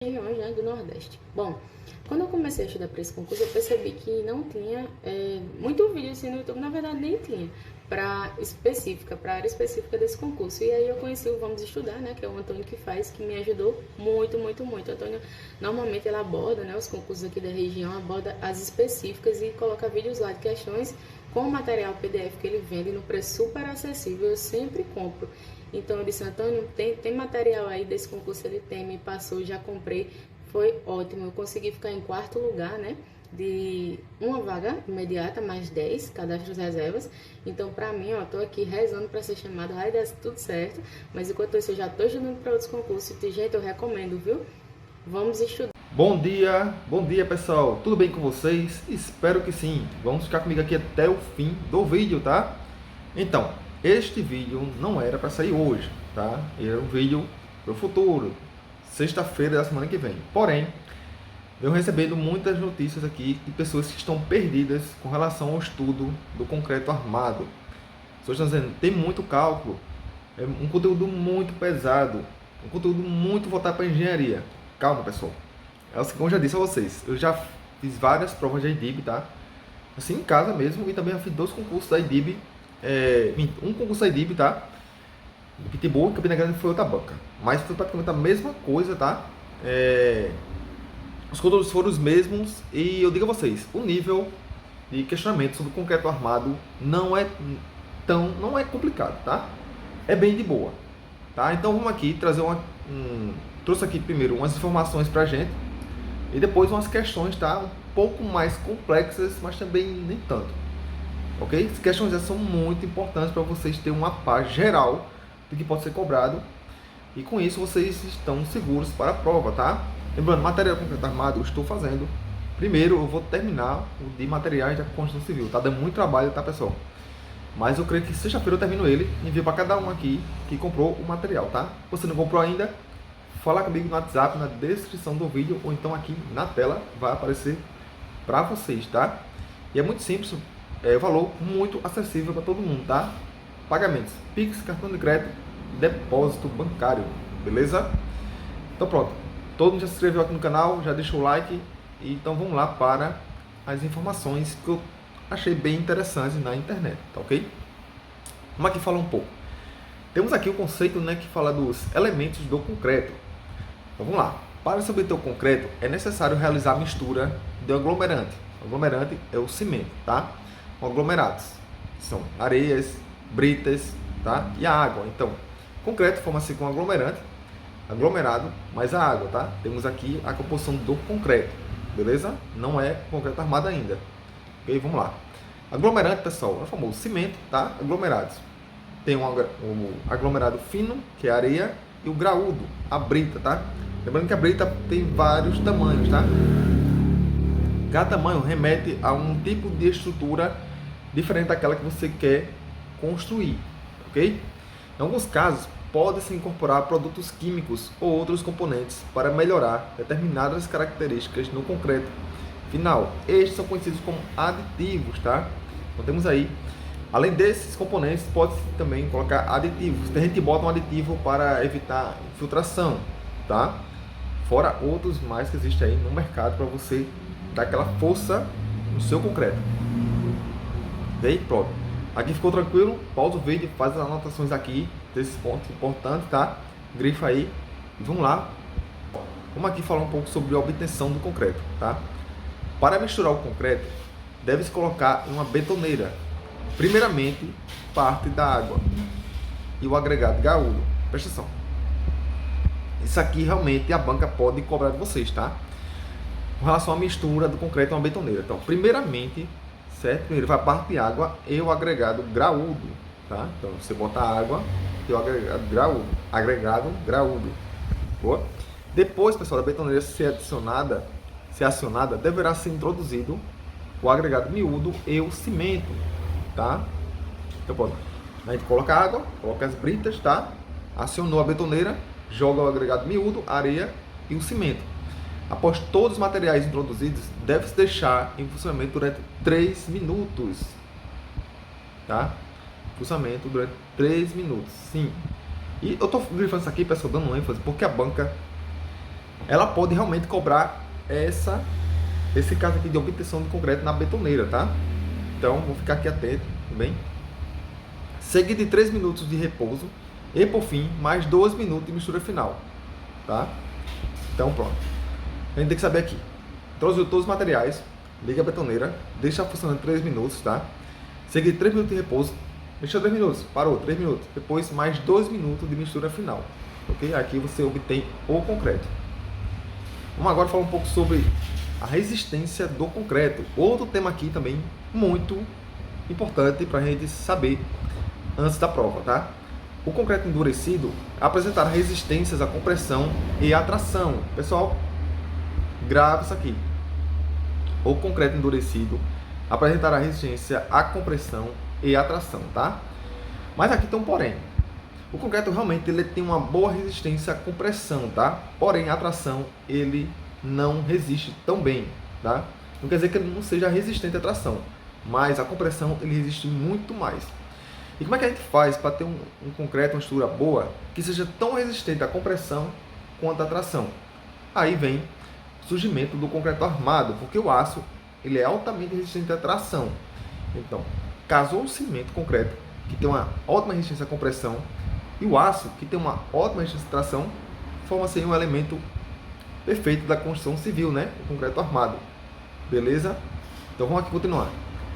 Regiões, né, do Nordeste. Bom, quando eu comecei a estudar para esse concurso, eu percebi que não tinha muito vídeo assim no YouTube, na verdade nem tinha, para a área específica desse concurso. E aí eu conheci o Vamos Estudar, né, que é o Antônio que faz, que me ajudou muito, muito, muito. O Antônio, normalmente ele aborda, né, os concursos aqui da região, aborda as específicas e coloca vídeos lá de questões com o material PDF que ele vende no preço super acessível, eu sempre compro. Então eu disse, Antônio, tem material aí desse concurso, ele tem, me passou, já comprei, foi ótimo. Eu consegui ficar em quarto lugar, né? De uma vaga imediata, mais 10 cadastros reservas. Então, pra mim, ó, tô aqui rezando pra ser chamada, vai dar tudo certo. Mas enquanto isso, eu já tô estudando pra outros concursos. E, gente, eu recomendo, viu? Vamos estudar. Bom dia pessoal, tudo bem com vocês? Espero que sim. Vamos ficar comigo aqui até o fim do vídeo, tá? Então, este vídeo não era para sair hoje, tá? Era um vídeo para o futuro, sexta-feira da semana que vem. Porém, eu recebendo muitas notícias aqui de pessoas que estão perdidas com relação ao estudo do concreto armado. As pessoas estão dizendo, tem muito cálculo, é um conteúdo muito pesado, um conteúdo muito voltado para a engenharia. Calma, pessoal. Como eu já disse a vocês, eu já fiz várias provas de IDIB, tá? Assim, em casa mesmo, e também já fiz 2 concursos da IDIB. Um concurso da IDIB, tá? Em Pitbull, em Campina Grande foi outra banca. Mas foi praticamente a mesma coisa, tá? Os conteúdos foram os mesmos e eu digo a vocês, o nível de questionamento sobre concreto armado não é complicado, tá? É bem de boa, tá? Então vamos aqui trazer trouxe aqui primeiro umas informações pra gente e depois umas questões, tá? Um pouco mais complexas, mas também nem tanto. Ok? As questões são muito importantes para vocês terem uma paz geral do que pode ser cobrado. E com isso vocês estão seguros para a prova, tá? Lembrando, material de concreto armado eu estou fazendo. Primeiro eu vou terminar o de materiais da construção civil. Tá dando muito trabalho, tá, pessoal? Mas eu creio que sexta-feira eu termino ele e envio para cada um aqui que comprou o material, tá? Se você não comprou ainda, fala comigo no WhatsApp, na descrição do vídeo, ou então aqui na tela vai aparecer para vocês, tá? E é muito simples, valor muito acessível para todo mundo, tá? Pagamentos, Pix, cartão de crédito, depósito bancário, beleza? Então pronto, todo mundo já se inscreveu aqui no canal, já deixou o like, e então vamos lá para as informações que eu achei bem interessantes na internet, tá ok? Vamos aqui falar um pouco. Temos aqui o conceito, né, que fala dos elementos do concreto. Então vamos lá. Para se obter o concreto, é necessário realizar a mistura de aglomerante. O aglomerante é o cimento, tá? Aglomerados são areias, britas, tá? E a água. Então, concreto forma-se com aglomerante, aglomerado, mais a água, tá? Temos aqui a composição do concreto, beleza? Não é concreto armado ainda. Ok? Vamos lá. Aglomerante, pessoal, é o famoso cimento, tá? Aglomerados. Tem o aglomerado fino, que é a areia, e o graúdo, a brita, tá? Lembrando que a brita tem vários tamanhos, tá? Cada tamanho remete a um tipo de estrutura diferente daquela que você quer construir, ok? Em alguns casos, pode-se incorporar produtos químicos ou outros componentes para melhorar determinadas características no concreto final. Estes são conhecidos como aditivos, tá? Então temos aí, além desses componentes, pode-se também colocar aditivos. Tem gente que bota um aditivo para evitar infiltração, tá? Fora outros mais que existem aí no mercado para você dar aquela força no seu concreto. Ok? Pronto. Aqui ficou tranquilo? Pausa o vídeo, faz as anotações aqui desses pontos importantes, tá? Grifa aí e vamos lá. Vamos aqui falar um pouco sobre a obtenção do concreto, tá? Para misturar o concreto, deve-se colocar em uma betoneira. Primeiramente, parte da água e o agregado graúdo. Presta atenção. Isso aqui realmente a banca pode cobrar de vocês, tá? Com relação à mistura do concreto em uma betoneira. Então, primeiramente, certo? Primeiro vai a parte de água e o agregado graúdo, tá? Então, você bota a água e o agregado graúdo. Boa? Depois, pessoal, da betoneira ser acionada, deverá ser introduzido o agregado miúdo e o cimento, tá? Então, pronto. A gente coloca a água, coloca as britas, tá? Acionou a betoneira, joga o agregado miúdo, areia e o cimento. Após todos os materiais introduzidos, deve-se deixar em funcionamento durante 3 minutos, tá? Funcionamento durante 3 minutos, sim. E eu tô grifando isso aqui, pessoal, dando ênfase, porque a banca ela pode realmente cobrar esse caso aqui de obtenção de concreto na betoneira, tá? Então, vou ficar aqui atento, tudo bem? Seguido de 3 minutos de repouso e, por fim, mais 2 minutos de mistura final, tá? Então, pronto. A gente tem que saber aqui. Introduziu todos os materiais, liga a betoneira, deixa funcionando 3 minutos, tá? Seguido de 3 minutos de repouso, mexeu 3 minutos, parou, 3 minutos. Depois, mais 2 minutos de mistura final, ok? Aqui você obtém o concreto. Vamos agora falar um pouco sobre a resistência do concreto. Outro tema aqui também muito importante para a gente saber antes da prova, tá? O concreto endurecido apresentará resistências à compressão e à tração. Pessoal, grave isso aqui. O concreto endurecido apresentará resistência à compressão e à tração, tá? Mas aqui tem um porém. O concreto realmente ele tem uma boa resistência à compressão, tá? Porém, a tração ele não resiste tão bem, tá? Não quer dizer que ele não seja resistente à tração, mas a compressão ele resiste muito mais. E como é que a gente faz para ter um concreto, uma estrutura boa, que seja tão resistente à compressão quanto à tração? Aí vem o surgimento do concreto armado, porque o aço ele é altamente resistente à tração. Então, caso o cimento concreto, que tem uma ótima resistência à compressão, e o aço, que tem uma ótima resistência à tração, forma-se um elemento perfeito da construção civil, né? O concreto armado. Beleza? Então vamos aqui continuar.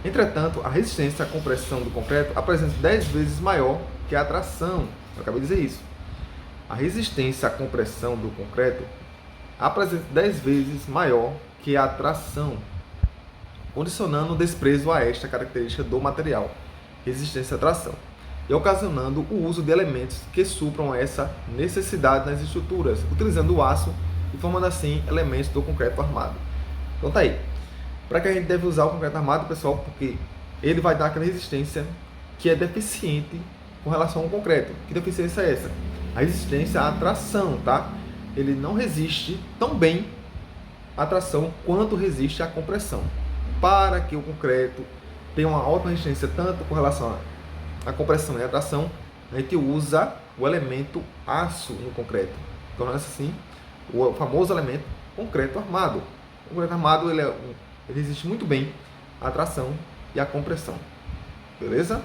Entretanto, a resistência à compressão do concreto apresenta 10 vezes maior que a tração. Eu acabei de dizer isso. A resistência à compressão do concreto apresenta 10 vezes maior que a tração, condicionando o desprezo a esta característica do material, resistência à tração, e ocasionando o uso de elementos que supram essa necessidade nas estruturas, utilizando o aço e formando assim elementos do concreto armado. Então tá aí. Para que a gente deve usar o concreto armado, pessoal? Porque ele vai dar aquela resistência que é deficiente com relação ao concreto. Que deficiência é essa? A resistência à tração, tá? Ele não resiste tão bem à tração quanto resiste à compressão. Para que o concreto tenha uma alta resistência tanto com relação à compressão e à tração, a gente usa o elemento aço no concreto. Então, é assim, o famoso elemento concreto armado. O concreto armado ele resiste muito bem à tração e à compressão. Beleza?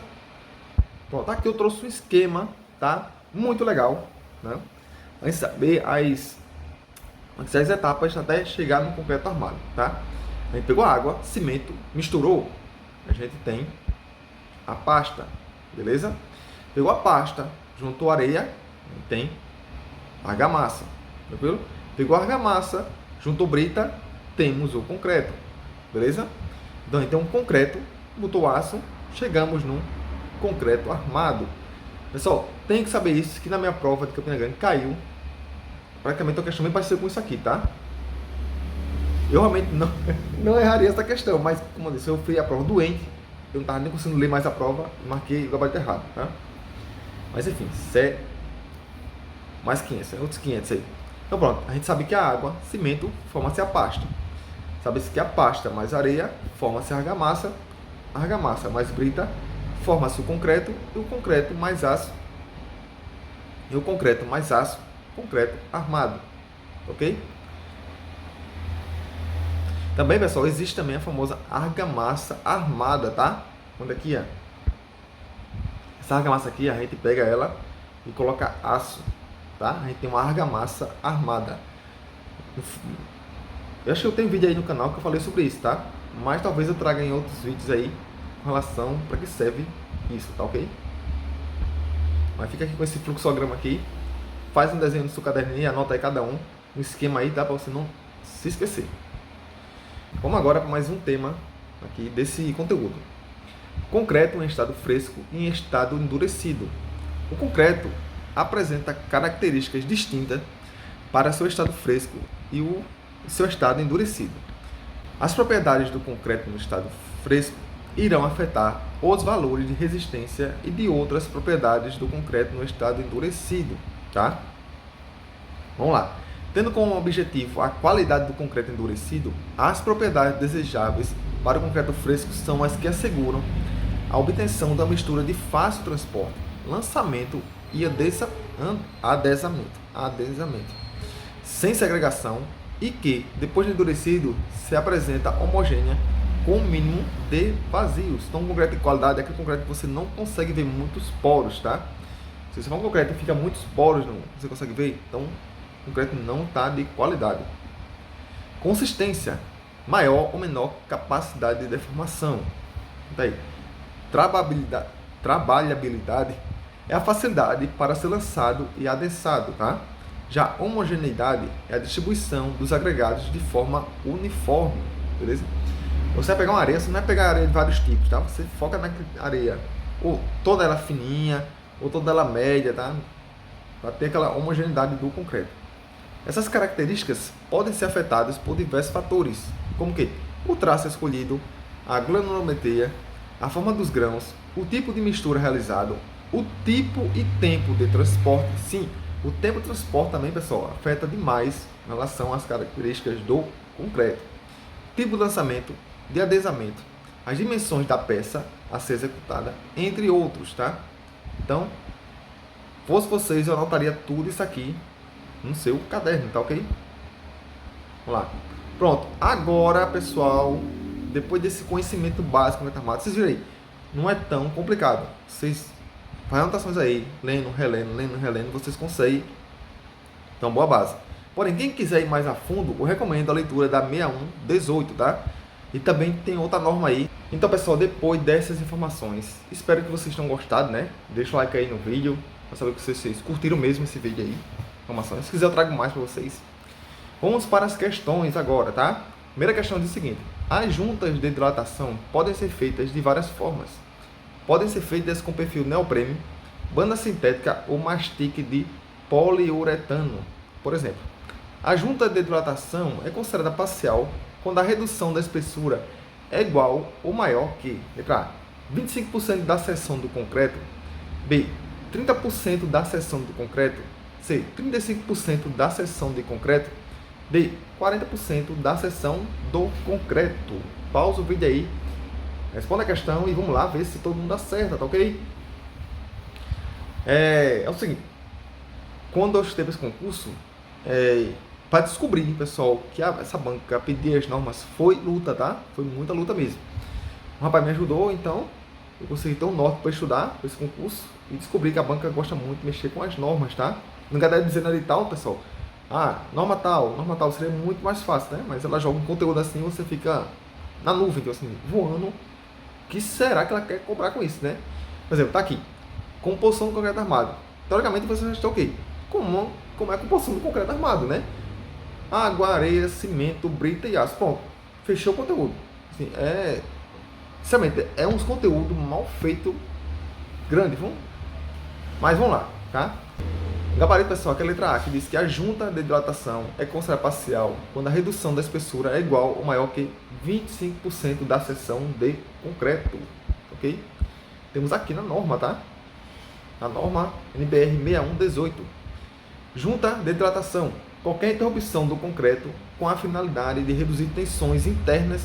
Pronto, aqui eu trouxe um esquema, tá? Muito legal, né? Para saber as etapas até chegar no concreto armado, tá? A gente pegou água, cimento, misturou, a gente tem a pasta, beleza? Pegou a pasta, juntou areia, a gente tem argamassa, tranquilo? Pegou a argamassa, juntou brita, temos o concreto, beleza? Então a gente tem um concreto, botou aço, chegamos num concreto armado. Pessoal, tem que saber isso, que na minha prova de Campina Grande caiu praticamente uma questão bem parecida com isso aqui, tá? Eu realmente não erraria essa questão, mas como eu disse, eu fui a prova doente, eu não estava nem conseguindo ler mais a prova, marquei o gabarito errado, tá? Mas enfim, isso é mais 500, outros 500 aí. Então pronto, a gente sabe que a água, cimento, forma-se a pasta. Sabe-se que a pasta mais areia, forma-se a argamassa mais brita, forma-se o concreto, e o concreto mais aço, concreto armado, ok? Também, pessoal, existe também a famosa argamassa armada, tá? Quando aqui, ó, essa argamassa aqui, a gente pega ela e coloca aço, tá? A gente tem uma argamassa armada. Eu acho que eu tenho um vídeo aí no canal que eu falei sobre isso, tá? Mas talvez eu traga em outros vídeos aí com relação para que serve isso, tá ok? Mas fica aqui com esse fluxograma aqui. Faz um desenho no seu caderninho e anota aí cada um esquema aí, tá? Para você não se esquecer. Vamos agora para mais um tema aqui desse conteúdo. Concreto em estado fresco e em estado endurecido. O concreto apresenta características distintas para seu estado fresco e o seu estado endurecido. As propriedades do concreto no estado fresco irão afetar os valores de resistência e de outras propriedades do concreto no estado endurecido, tá? Vamos lá. Tendo como objetivo a qualidade do concreto endurecido, as propriedades desejáveis para o concreto fresco são as que asseguram a obtenção da mistura de fácil transporte, lançamento e adensamento. sem segregação e que, depois de endurecido, se apresenta homogênea com o mínimo de vazios. Então, um concreto de qualidade é aquele concreto que você não consegue ver muitos poros, tá? Se você for um concreto e fica muitos poros, você consegue ver, então o concreto não está de qualidade. Consistência, maior ou menor capacidade de deformação. Daí, trabalhabilidade é a facilidade para ser lançado e adensado, tá? Já homogeneidade é a distribuição dos agregados de forma uniforme, beleza? Você vai pegar uma areia, você não vai pegar areia de vários tipos, tá? Você foca na areia, ou toda ela fininha, ou toda ela média, tá? Para ter aquela homogeneidade do concreto. Essas características podem ser afetadas por diversos fatores, como que o traço escolhido, a granulometria, a forma dos grãos, o tipo de mistura realizado, o tipo e tempo de transporte. Sim, o tempo de transporte também, pessoal, afeta demais em relação às características do concreto. Tipo de lançamento, de adensamento, as dimensões da peça a ser executada, entre outros, tá? Então, fosse vocês, eu anotaria tudo isso aqui no seu caderno, tá ok? Vamos lá. Pronto. Agora, pessoal, depois desse conhecimento básico do concreto armado, vocês viram aí, não é tão complicado. Vocês fazem anotações aí, lendo, relendo, vocês conseguem. Então, boa base. Porém, quem quiser ir mais a fundo, eu recomendo a leitura da 6118, tá? E também tem outra norma aí. Então, pessoal, depois dessas informações, espero que vocês tenham gostado, né? Deixa o like aí no vídeo, para saber que vocês curtiram mesmo esse vídeo aí. Informações. Se quiser, eu trago mais para vocês. Vamos para as questões agora, tá? Primeira questão diz o seguinte: as juntas de dilatação podem ser feitas de várias formas. Podem ser feitas com perfil neoprene, banda sintética ou mastique de poliuretano. Por exemplo, a junta de dilatação é considerada parcial quando a redução da espessura é igual ou maior que, letra A, 25% da seção do concreto, B, 30% da seção do concreto, C, 35% da seção de concreto, D, 40% da seção do concreto. Pausa o vídeo aí, responda a questão e vamos lá ver se todo mundo acerta, tá ok? É o seguinte, quando eu esteve esse concurso, para descobrir, pessoal, que essa banca pedir as normas foi luta, tá? Foi muita luta mesmo. O rapaz me ajudou, então eu consegui ter um norte para estudar esse concurso e descobri que a banca gosta muito de mexer com as normas, tá? Não quer dizer nada de tal, pessoal. Norma tal, seria muito mais fácil, né? Mas ela joga um conteúdo assim, você fica na nuvem, então, assim, voando. O que será que ela quer cobrar com isso, né? Por exemplo, tá aqui, composição do concreto armado. Teoricamente você já está ok. Como é a composição do concreto armado, né? Água, areia, cimento, brita e aço. Pronto, fechou o conteúdo. Assim, sinceramente, é uns conteúdo mal feito, grande, mas vamos lá, tá? Gabarito, pessoal, aqui é a letra A, que diz que a junta de dilatação é considerada parcial quando a redução da espessura é igual ou maior que 25% da seção de concreto, ok? Temos aqui na norma, tá? Na norma NBR 6118. Junta de dilatação. Qualquer interrupção do concreto com a finalidade de reduzir tensões internas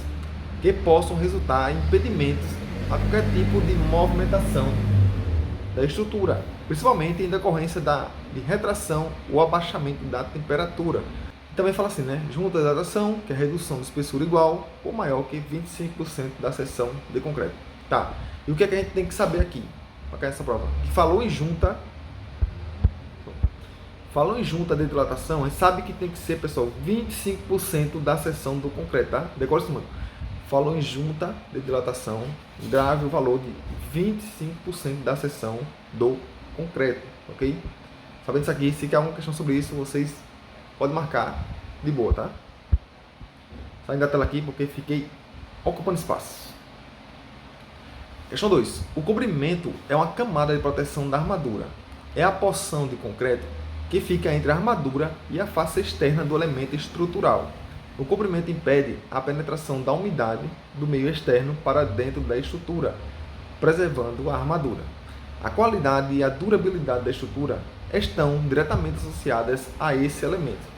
que possam resultar em impedimentos a qualquer tipo de movimentação da estrutura, principalmente em decorrência de retração ou abaixamento da temperatura. Também fala assim, né? Junta de dilatação, que é a redução de espessura igual ou maior que 25% da seção de concreto. Tá. E o que é que a gente tem que saber aqui para cair essa prova? Que falou em junta de dilatação, a gente sabe que tem que ser, pessoal, 25% da seção do concreto, tá? Decore isso, mano. Falou em junta de dilatação, grave o valor de 25% da seção do concreto, ok? Sabendo isso aqui, se quer alguma questão sobre isso, vocês podem marcar de boa, tá? Saindo da tela aqui porque fiquei ocupando espaço. Questão 2. O cobrimento é uma camada de proteção da armadura. É a porção de concreto que fica entre a armadura e a face externa do elemento estrutural. O cobrimento impede a penetração da umidade do meio externo para dentro da estrutura, preservando a armadura. A qualidade e a durabilidade da estrutura estão diretamente associadas a esse elemento.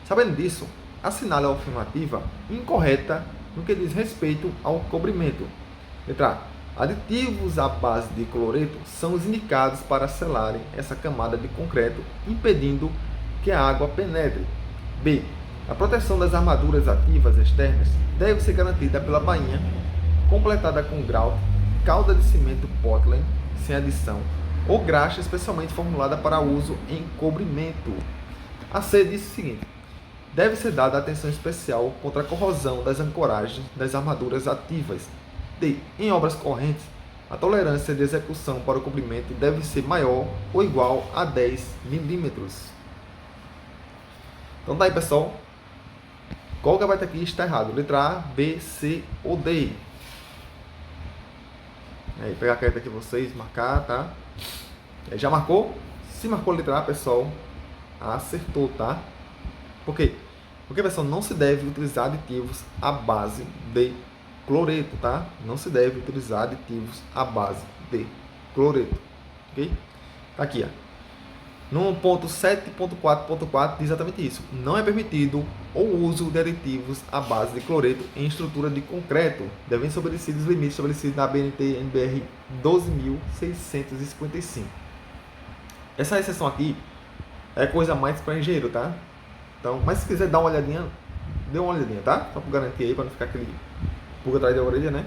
Sabendo disso, assinale a afirmativa incorreta no que diz respeito ao cobrimento. Letra A. Aditivos à base de cloreto são os indicados para selarem essa camada de concreto, impedindo que a água penetre. B. A proteção das armaduras ativas externas deve ser garantida pela bainha completada com grout, calda de cimento Portland, sem adição, ou graxa especialmente formulada para uso em cobrimento. A C diz o seguinte: deve ser dada atenção especial contra a corrosão das ancoragens das armaduras ativas. D. Em obras correntes, a tolerância de execução para o cobrimento deve ser maior ou igual a 10 milímetros. Então tá aí, pessoal. Qual que vai estar aqui está errado? Letra A, B, C ou D? Aí, pegar a caneta aqui vocês, marcar, tá? Aí, já marcou? Se marcou a letra A, pessoal, acertou, tá? Por quê? Porque, pessoal, não se deve utilizar aditivos à base de cloreto, tá? Não se deve utilizar aditivos à base de cloreto, ok? Tá aqui, ó. No ponto 7.4.4 diz exatamente isso. Não é permitido o uso de aditivos à base de cloreto em estrutura de concreto, devem ser obedecidos os limites estabelecidos na BNT NBR 12.655. Essa exceção aqui é coisa mais para engenheiro, tá? Então, mas se quiser dar uma olhadinha, dê uma olhadinha, tá? Só para garantir aí, para não ficar aquele pulga atrás da orelha, né?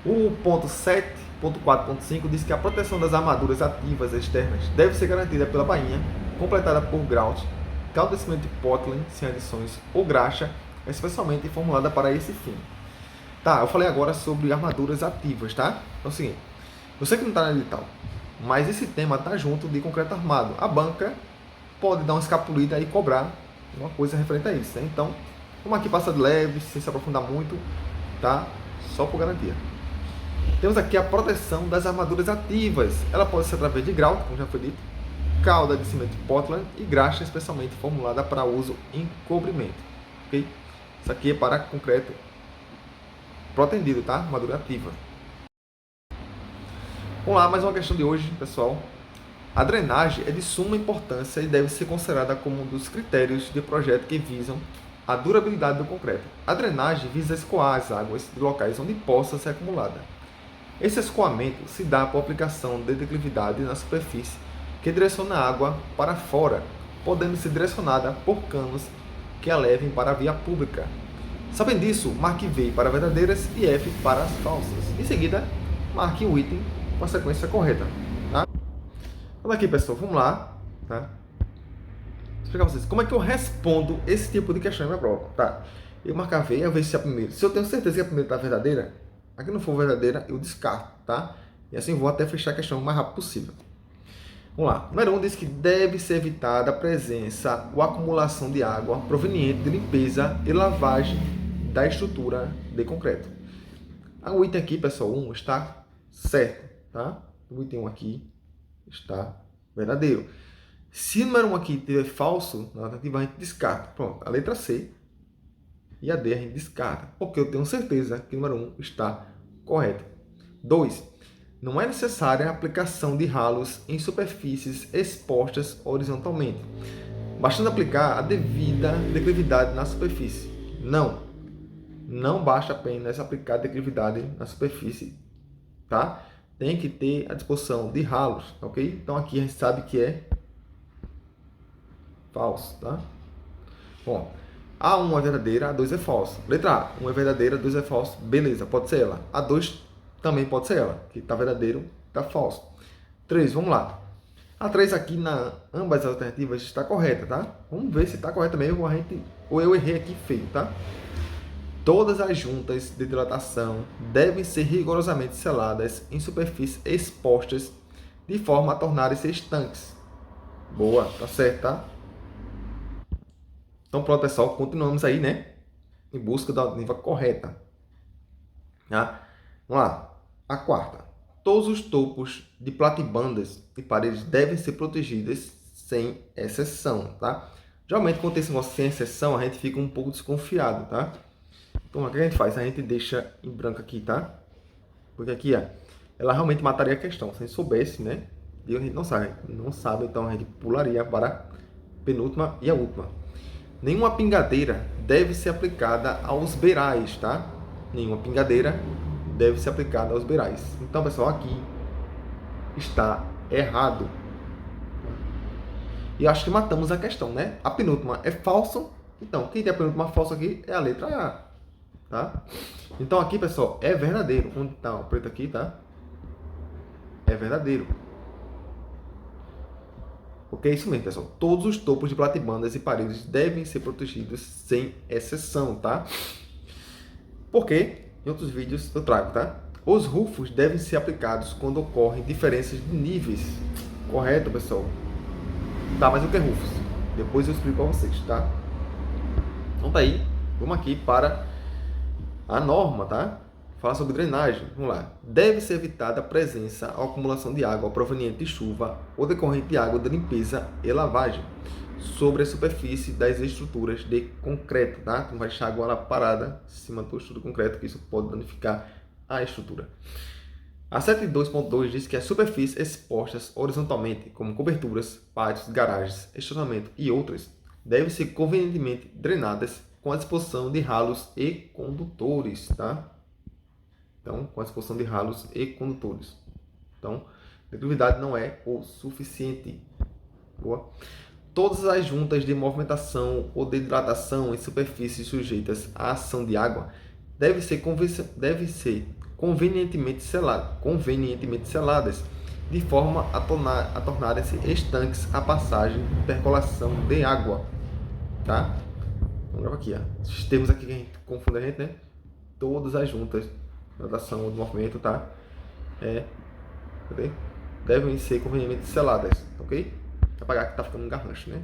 O ponto 7.4.5 diz que a proteção das armaduras ativas externas deve ser garantida pela bainha, completada por grout, calda de cimento Portland, sem adições, ou graxa, especialmente formulada para esse fim. Tá, eu falei agora sobre armaduras ativas, tá? Então é o seguinte, eu sei que não está na edital, mas esse tema está junto de concreto armado. A banca pode dar uma escapulida e cobrar uma coisa referente a isso, né? Então, vamos aqui passar de leve, sem se aprofundar muito, tá? Só por garantia. Temos aqui a proteção das armaduras ativas. Ela pode ser através de grout, como já foi dito, calda de cimento Portland e graxa especialmente formulada para uso em cobrimento. Ok? Isso aqui é para concreto protendido, tá? Armadura ativa. Vamos lá, mais uma questão de hoje, pessoal. A drenagem é de suma importância e deve ser considerada como um dos critérios de projeto que visam a durabilidade do concreto. A drenagem visa escoar as águas de locais onde possa ser acumulada. Esse escoamento se dá por aplicação de declividade na superfície que direciona a água para fora, podendo ser direcionada por canos que a levem para a via pública. Sabendo disso, marque V para verdadeiras e F para as falsas. Em seguida, marque o item com a sequência correta. Tá? Então aqui, pessoal, vamos lá. Tá? Vou explicar para vocês como é que eu respondo esse tipo de questão na minha prova. Tá? Eu marcar V, eu vejo se é a primeira. Se eu tenho certeza que a primeira está verdadeira, a que não for verdadeira, eu descarto, tá? E assim vou até fechar a questão o mais rápido possível. Vamos lá. Número 1 diz que deve ser evitada a presença ou acumulação de água proveniente de limpeza e lavagem da estrutura de concreto. O item aqui, pessoal, 1 está certo, tá? O item 1 aqui está verdadeiro. Se o número 1 aqui tiver falso, na alternativa a gente descarta. Pronto, a letra C e a D a gente descarta, porque eu tenho certeza que o número 1 está correto. 2. Não é necessária a aplicação de ralos em superfícies expostas horizontalmente, bastando aplicar a devida declividade na superfície. Não basta apenas aplicar declividade na superfície, tá? Tem que ter a disposição de ralos, ok? Então aqui a gente sabe que é falso, tá? Bom, A1 é verdadeira, A2 é falso. Letra A, 1 é verdadeira, 2 é falso. Beleza, pode ser ela. A2 também pode ser ela, que está verdadeiro, está falso. 3, vamos lá. A 3 aqui, na ambas as alternativas, está correta, tá? Vamos ver se está correta mesmo ou eu errei aqui feio, tá? Todas as juntas de dilatação devem ser rigorosamente seladas em superfícies expostas de forma a tornarem-se estanques. Boa, tá certo, tá? Então pronto, pessoal, continuamos aí, né? Em busca da alternativa correta. Tá? Vamos lá. A quarta. Todos os topos de platibandas e paredes devem ser protegidas sem exceção, tá? Geralmente, quando tem esse negócio sem exceção, a gente fica um pouco desconfiado, tá? Então, o que a gente faz? A gente deixa em branco aqui, tá? Porque aqui, ó, ela realmente mataria a questão. Se a gente soubesse, né? E a gente não sabe, então a gente pularia para a penúltima e a última. Nenhuma pingadeira deve ser aplicada aos beirais, tá? Nenhuma pingadeira deve ser aplicada aos beirais. Então, pessoal, aqui está errado. E acho que matamos a questão, né? A penúltima é falso. Então, quem tem a penúltima falsa aqui é a letra A. Tá? Então aqui, pessoal, é verdadeiro. Onde está o preto aqui, tá? É verdadeiro. Ok, é isso mesmo, pessoal. Todos os topos de platibandas e paredes devem ser protegidos sem exceção, tá? Porque, em outros vídeos eu trago, tá? Os rufos devem ser aplicados quando ocorrem diferenças de níveis. Correto, pessoal? Tá, mas o que é rufos? Depois eu explico para vocês, tá? Então tá aí. Vamos aqui para a norma, tá? Fala sobre drenagem. Vamos lá. Deve ser evitada a presença ou acumulação de água proveniente de chuva ou decorrente de água de limpeza e lavagem sobre a superfície das estruturas de concreto, tá? Não vai deixar água lá parada em cima da estrutura de concreto, que isso pode danificar a estrutura. A 7.2.2 diz que as superfícies expostas horizontalmente, como coberturas, pátios, garagens, estacionamento e outras, devem ser convenientemente drenadas com a disposição de ralos e condutores, tá? Então, com a disposição de ralos e condutores. Então, a declividade não é o suficiente. Boa. Todas as juntas de movimentação ou de hidratação em superfícies sujeitas à ação de água devem ser convenientemente seladas, de forma a tornarem-se estanques à passagem e percolação de água. Tá? Vamos gravar aqui, ó. Esses termos aqui que a gente confunde a gente, né? Todas as juntas de hidratação ou de movimento, tá? Devem ser convenientemente seladas, ok? Apagar que tá ficando um garrancho, né?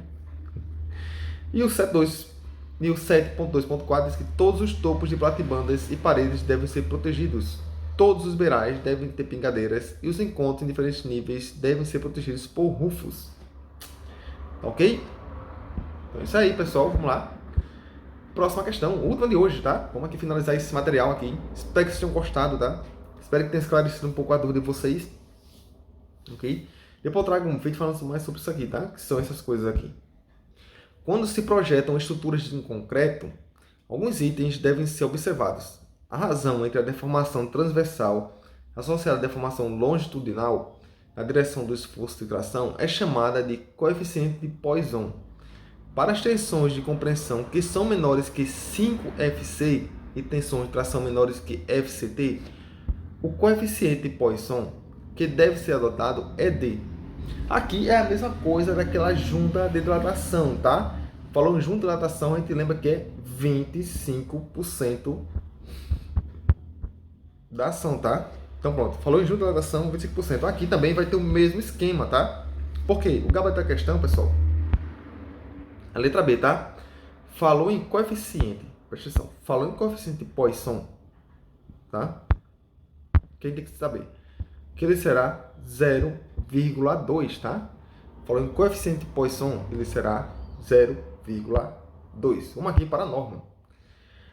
E o 7.2.4 diz que todos os topos de platibandas e paredes devem ser protegidos. Todos os beirais devem ter pingadeiras e os encontros em diferentes níveis devem ser protegidos por rufos. Ok? Então é isso aí, pessoal. Vamos lá. Próxima questão, última de hoje, tá? Vamos aqui finalizar esse material aqui. Espero que vocês tenham gostado, tá? Espero que tenha esclarecido um pouco a dúvida de vocês. Ok? Depois eu trago um vídeo falando mais sobre isso aqui, tá? Que são essas coisas aqui. Quando se projetam estruturas em concreto, alguns itens devem ser observados. A razão entre a deformação transversal associada à deformação longitudinal na direção do esforço de tração é chamada de coeficiente de Poisson. Para as tensões de compreensão que são menores que 5FC e tensões de tração menores que FCT, o coeficiente de Poisson que deve ser adotado é D. Aqui é a mesma coisa daquela junta de dilatação, tá? Falando em junta de dilatação, a gente lembra que é 25% da ação, tá? Então pronto, falou em junta de dilatação, 25%. Aqui também vai ter o mesmo esquema, tá? Por quê? O gabarito da questão, pessoal, a letra B, tá? Falou em coeficiente, presta atenção, falou em coeficiente de Poisson, tá? Quem tem que saber? Que ele será 0,2, tá? Falou em coeficiente de Poisson, ele será 0,2. Vamos aqui para a norma.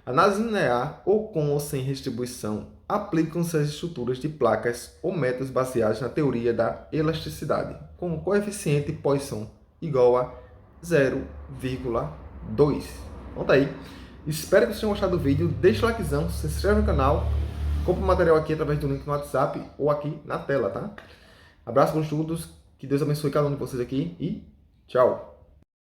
Análise linear ou com ou sem distribuição aplicam-se às estruturas de placas ou métodos baseados na teoria da elasticidade, com o coeficiente de Poisson igual a 0,2. Então tá aí. Espero que vocês tenham gostado do vídeo. Deixa o likezão, se inscreve no canal, compre o material aqui através do link no WhatsApp ou aqui na tela, tá? Abraço para todos, que Deus abençoe cada um de vocês aqui e tchau!